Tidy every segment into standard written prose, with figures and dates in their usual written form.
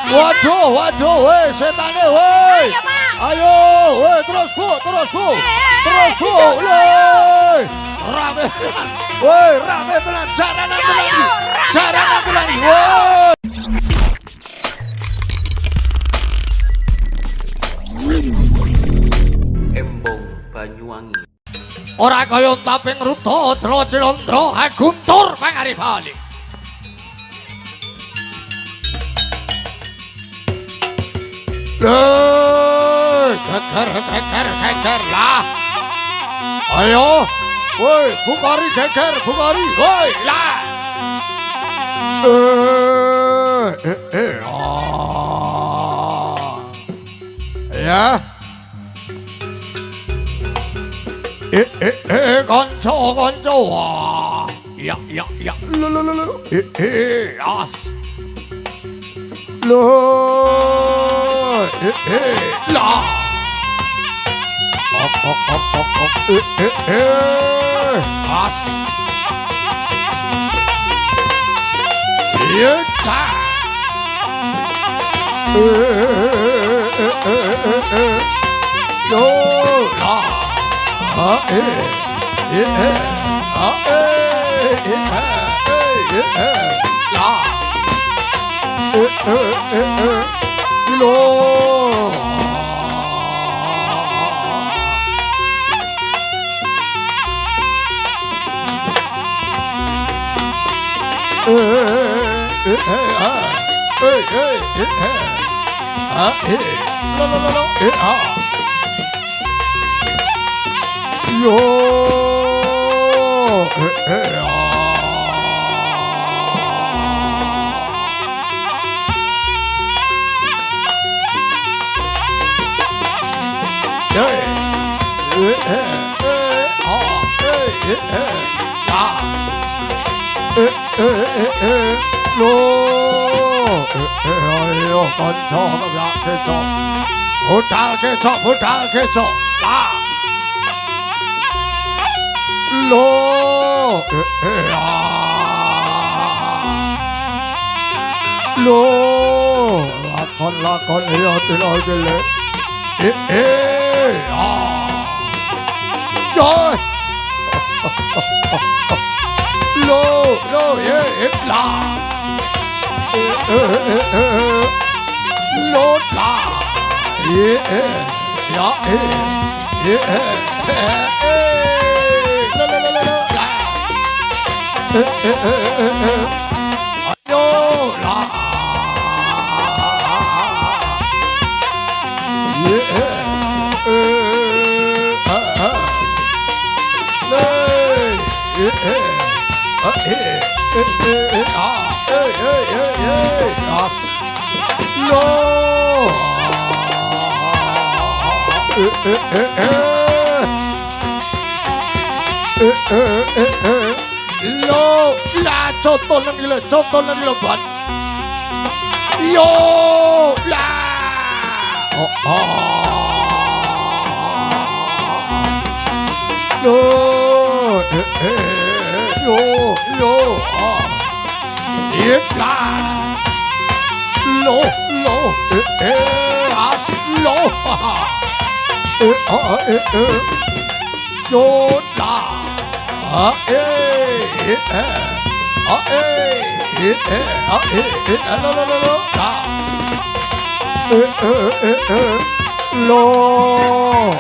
Waduh, weh setane weh. Ayo, weh terus Bu. Terus Bu. Weh. Rame. Weh, rame tenan jaranan tenan. Weh. Embong Banyuwangi. Ora kaya taping ruta Dracilendra Aguntur pangaripane. Geger lah. Ayo, woi, Bukari geger, Bukari, woi lah. Ya. Kanca wah. Ya. Lo. As. Lo. La. Op. As. Ya. Lo. La. Ayo kanca kaya kecok. Budal kecok. Lah. Lo. Lo. Lakon ya tidak gele. Lo, lah. Lo, lah. Ayo lah. Lo lah contoh lagi ban. Yo lah.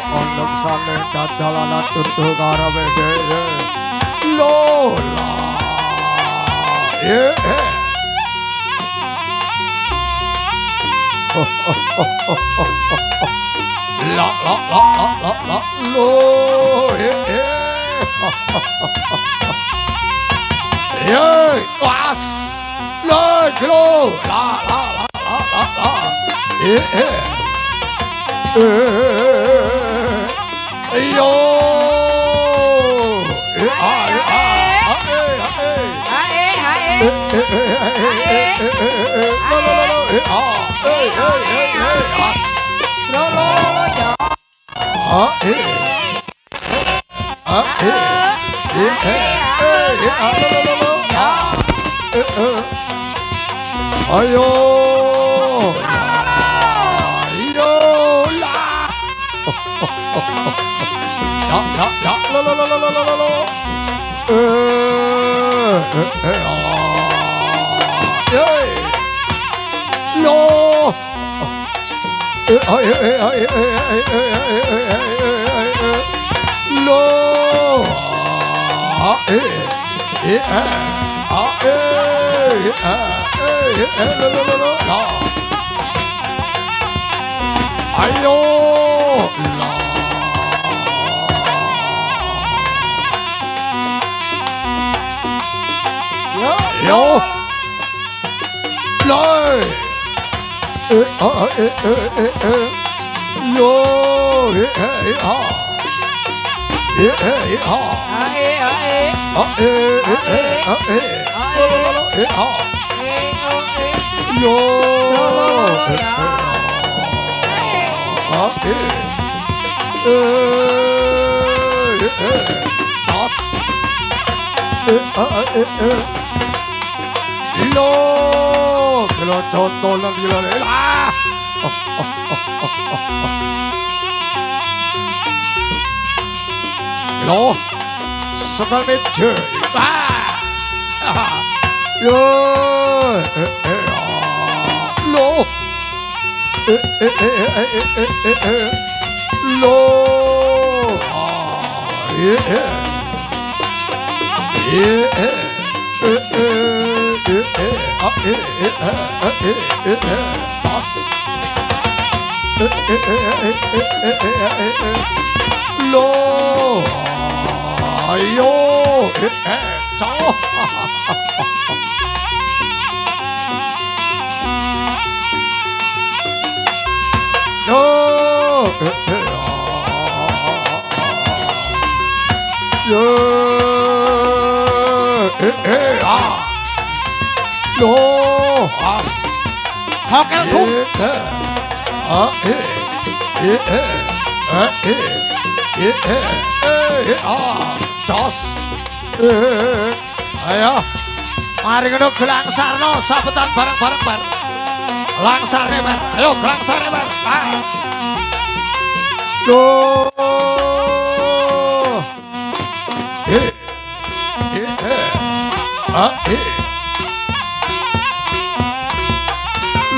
Anak saleh jalanan tutu karabe lo lah. La lo was lo la yo ayo ya, lo, ayo, yo, lôi, yo, lo, que lo chotó la viola. Lo, solamente. Yo, lo, Sakel tung. Jos. Ayo. Mari ngono gelangsarno sabetan bareng-bareng bar. Langsarne bar. Ayo gelangsarne bar. Lo.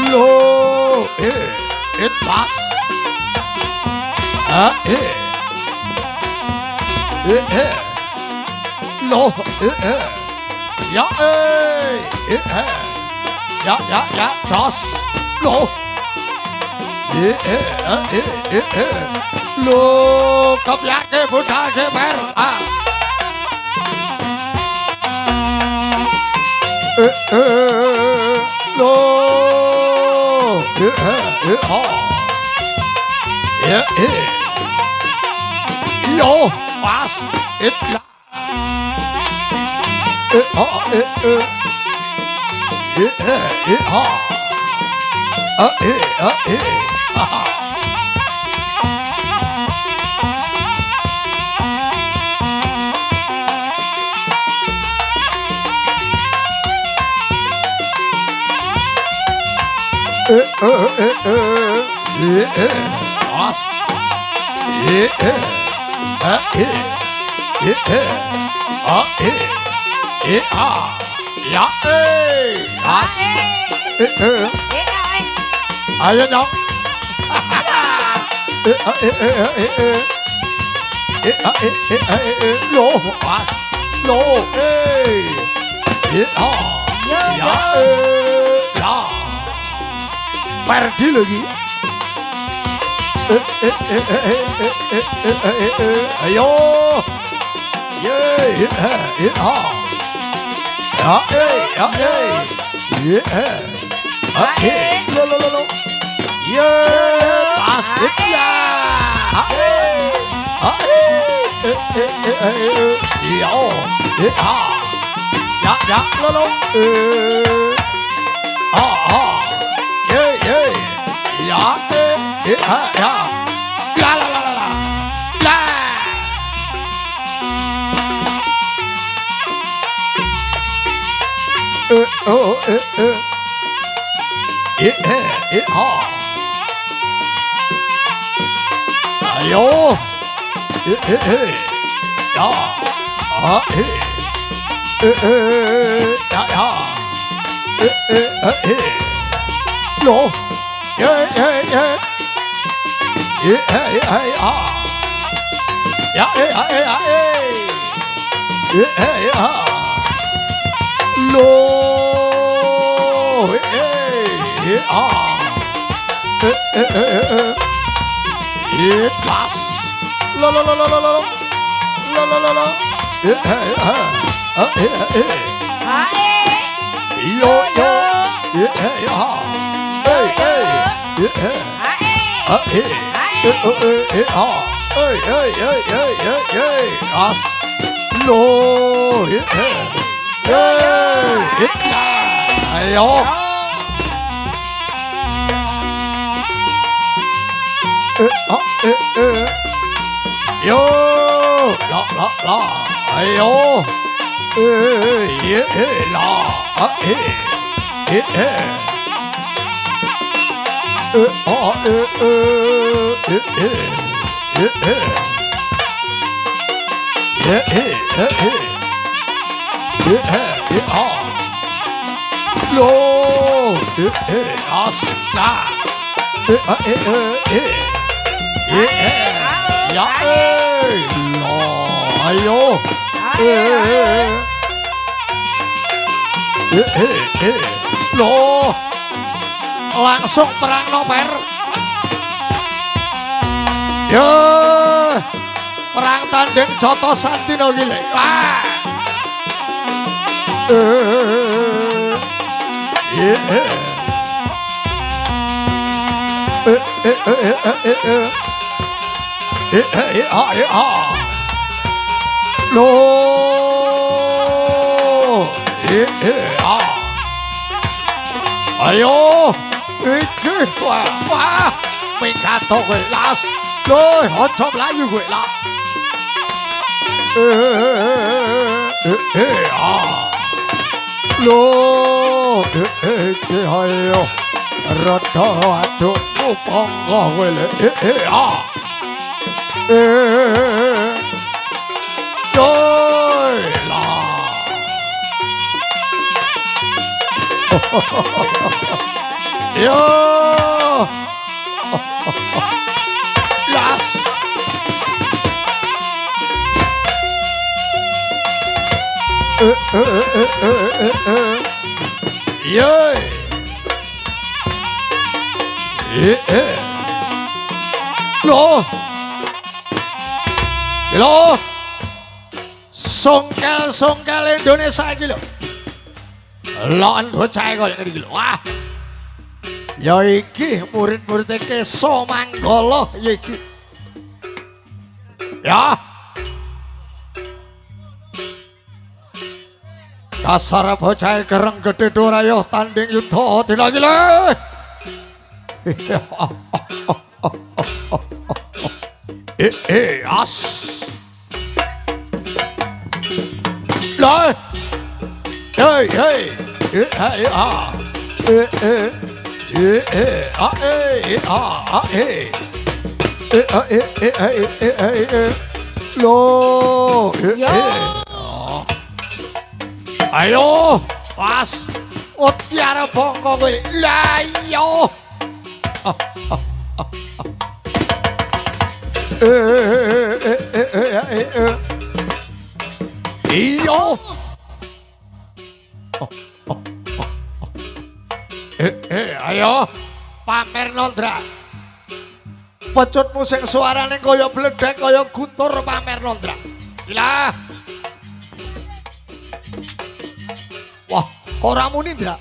Lo, it pas. Lo, ya, ya, jos, lo, lo, kapiake budake ber, lo, yo, pas, it la. Ayo dong. Lo, pas, lo, ya, pergi lagi. Ayo, lo, pas, ya, lo, ayo, Ya. Ya. Lo. Ya. Lo. Pas. Lo. Yo. As. Lo. Ayo. Yo. La. Ayo. Loh, langsung perang noper. Ya, perang tanding Joto Santino gile. Wah. Loh. Ayo, iki wah, minggato kowe las. Loh, aja mlayu kowe lah. Loh, iki ayo. Rada adukku panggo kowe le. Joy lah. Yo. Las. Yo. Lo. Songkel Indonesia iki lho. Lawan bocah kaya ngene iki lho. Wah. Ya iki murid-murid Keso Manggala ya iki. Ya. Dasar bocah gereng gedhe ora yo tanding yudha dilagile. As. Lah. Hey. Lo. Ayo, pas. Utiara bongko kowe. Lah iya. Iyo. Ayo pamer Nondra. Pecutmu sing suarane kaya bledek kaya guntur pamer Nondra. Gila. Wah, ora muni Ndra.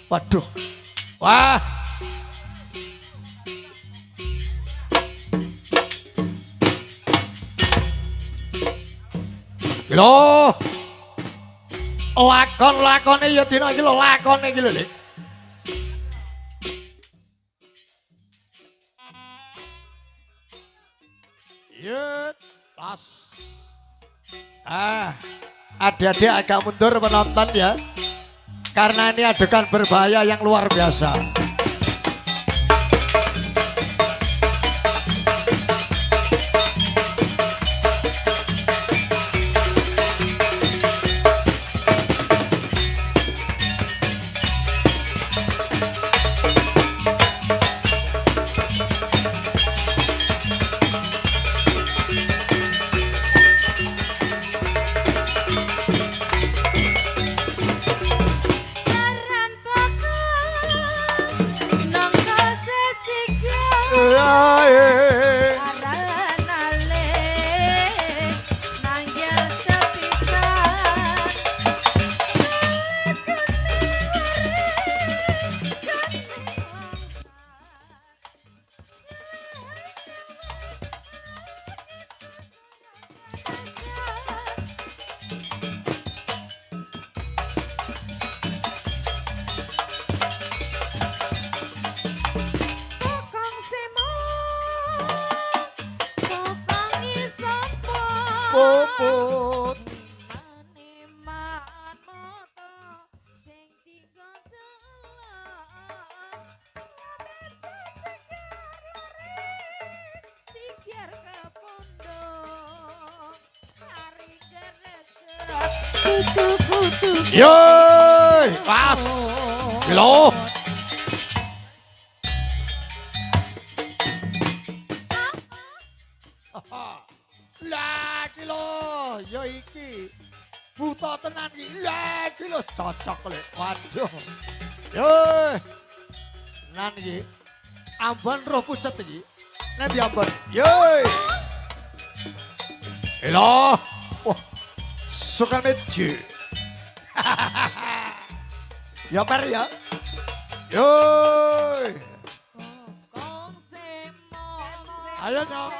Waduh. Wah. Lho. Lakon-lakone ya dina iki lho, lakone iki lho, Dik. Yut, pas. Adik-adik agak mundur penonton ya. Karena ini adegan berbahaya yang luar biasa. rumput. Yoi, pas. Lo. Lah iki lho, ya iki. Buta tenan iki. Lah iki lho cocok lho. Waduh. Yoi. Nan iki. Ambon roh pucet iki. Nek di Ambon. Yoi. Halo. Wah. Suka meju. Ya per ya. Yoi. Ayo nyok.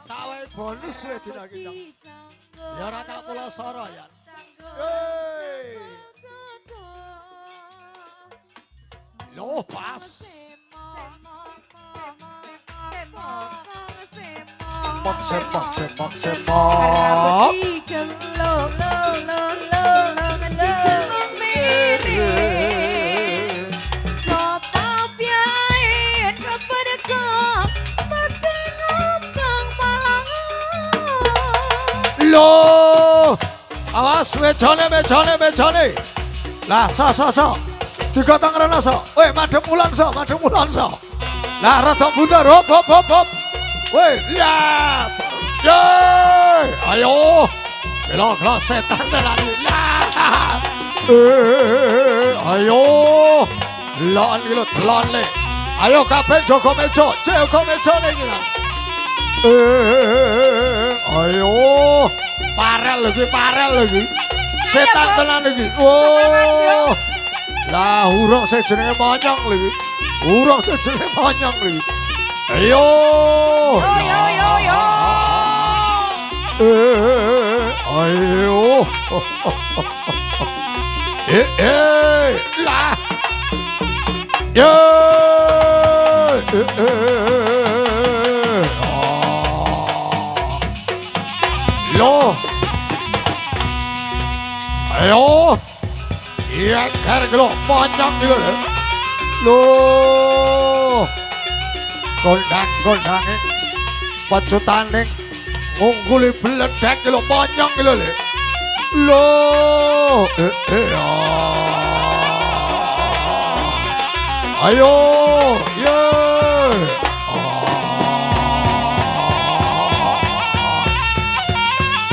Tawe bonus we dina iki nyok. Ya ora tak pulau soro ya. Yoi. Loh pas. Sepok. Loh, awas mejone. Lah, so. Digotong rene so. Weh, madhep ulang so. Lah, rada bundar, hop. Weh, ya. Yeay, ayo. Belok setan lagi. Lah. Ayo. Lon iki lho, delon le. Ayo kabeh jaga meja iki lho. Ayo. Parel lagi. Setan tenan iki. Oh. Lah urung sing jenenge monyong lagi. Ayo. Yo. Ayo. Lah. Yo. Lo. Ayo. Iya karglo monyong iki lho. Lo. Gondang pacutaning ngungguli bledek lho monyong iki lho. Lo. Ayo. Ye.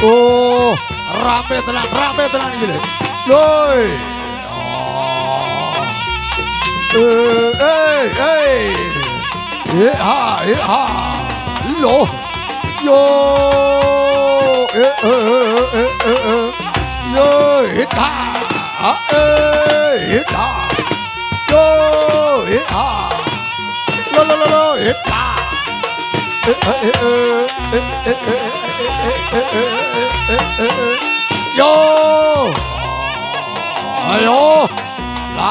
Oh, rame tenan iki lho. Loi. Hey. Ha. Lo. Yo. Yo. Ha. Ha. Yo. Ha. Lo. Ha. Yo. Ayo. La.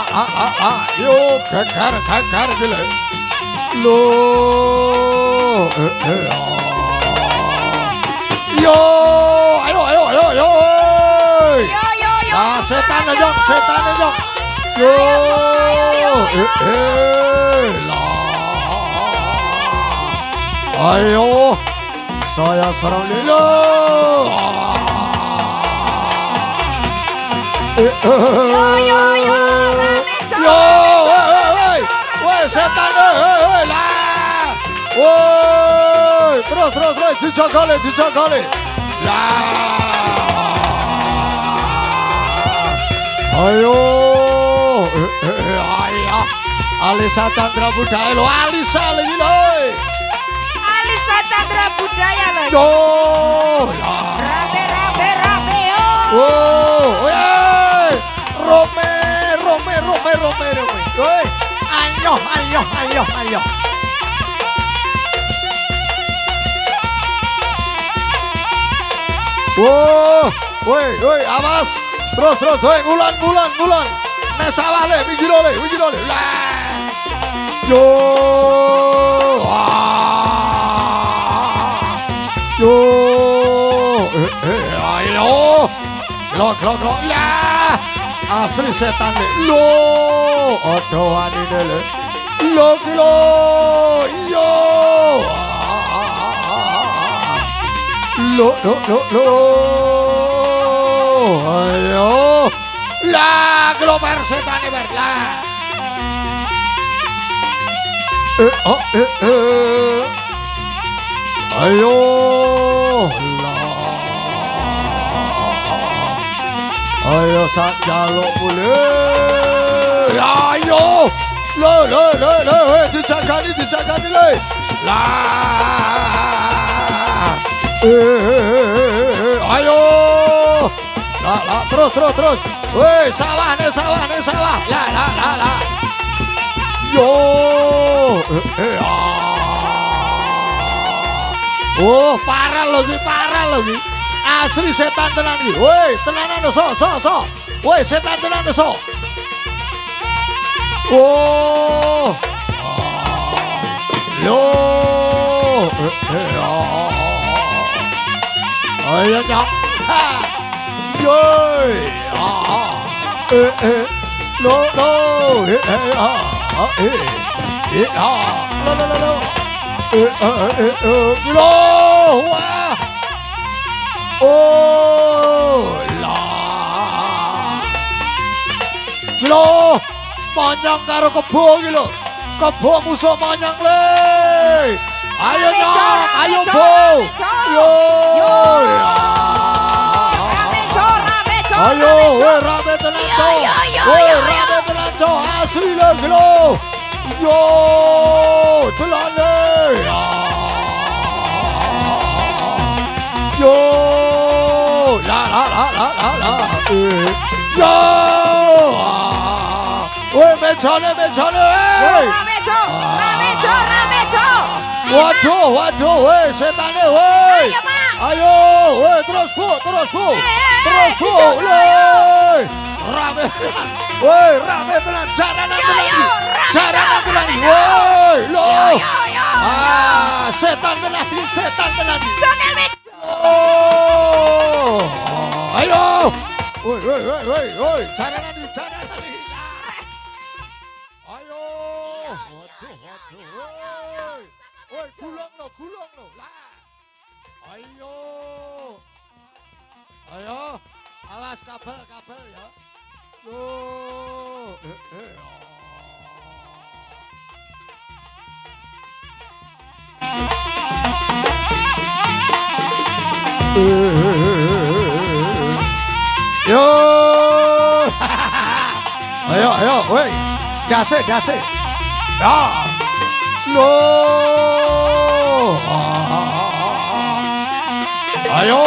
Yo. Kakar gile. Lo. Yo. Ayo. Yo. Ah, setan aja. Yo. La. Ayo. Saya serang Lilo. Yo, woi, setan, lah, woi, terus, dijagale, lah, ayo, ayah, Alisa Chandra Budaya lo, Alisa lagi lo, Alisa Chandra Budaya lo, yo, rame yo, oh, Rome, woi, ayo. Woi, awas. Terus, woi, ulan. Nek sawah le, pinggir le. Lah. Yo. Wah. Glok. Ya. Asli setan nih. Lo. Odoan ini le. Lo kilo. Yo. Lo. Ayo. Lah geloper setan ini lah. Ayo. Ayo sak jaluk boleh. Ayo. Lo. Dijagani le. Lah. Ayo. Lah terus. Weh, sawah. Lah. Yo. Oh, parah lagi. Asli setan tenan iki. Woi, tenanan so. Woi, setan tenan so. Oh. Lo. Ayo nyok. Yoi. Lo. Lo. Wah. Oh lah. Lo manyang karo kebo iki lho. Kebo musuh manyang le. Ayo nyong, ayo bo. Yo. Ayo, rame tenan to. Rame tenan to asli le lo. Yo, telane. Yo. La. Yo! Woi, mecane. Waduh, woi, setane, woi. Ayo, woi, terus bu. Terus bu, woi. Rame tenan, jaranan tenan. Woi, lo. Setan tenan. Oh, ayo. Woi, jaranan. Ayo. Waduh. Woi, gulung lo. Lah. Ayo. Awas kabel ya. Yo. Yo. Ayo, woi. Dase. Ya. Lo. Ayo.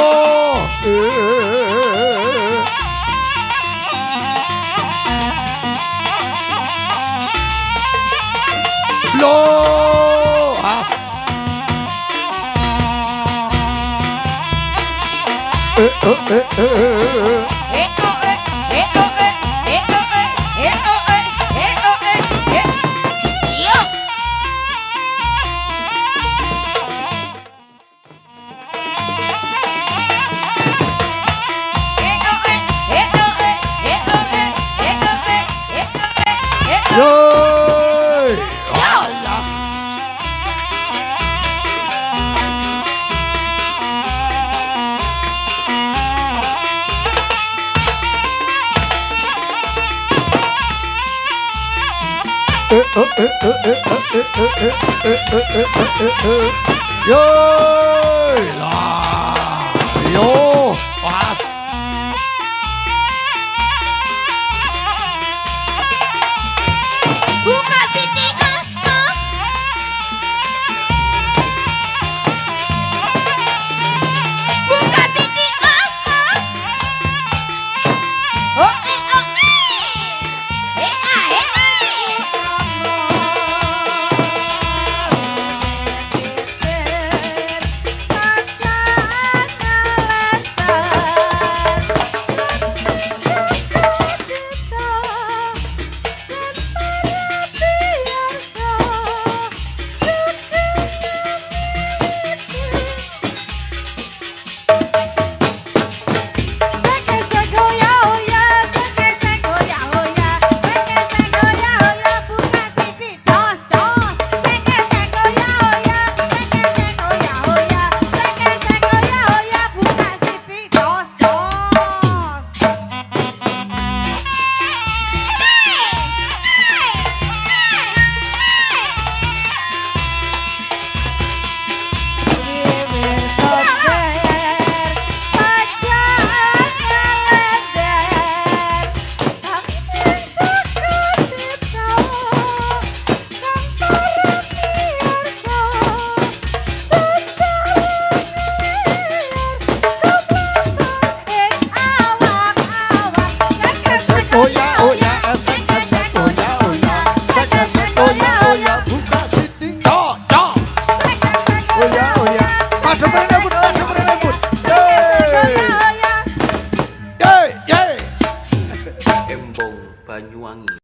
Lo. As. Yo, pas. Buka sini Buka sini Banyuwangi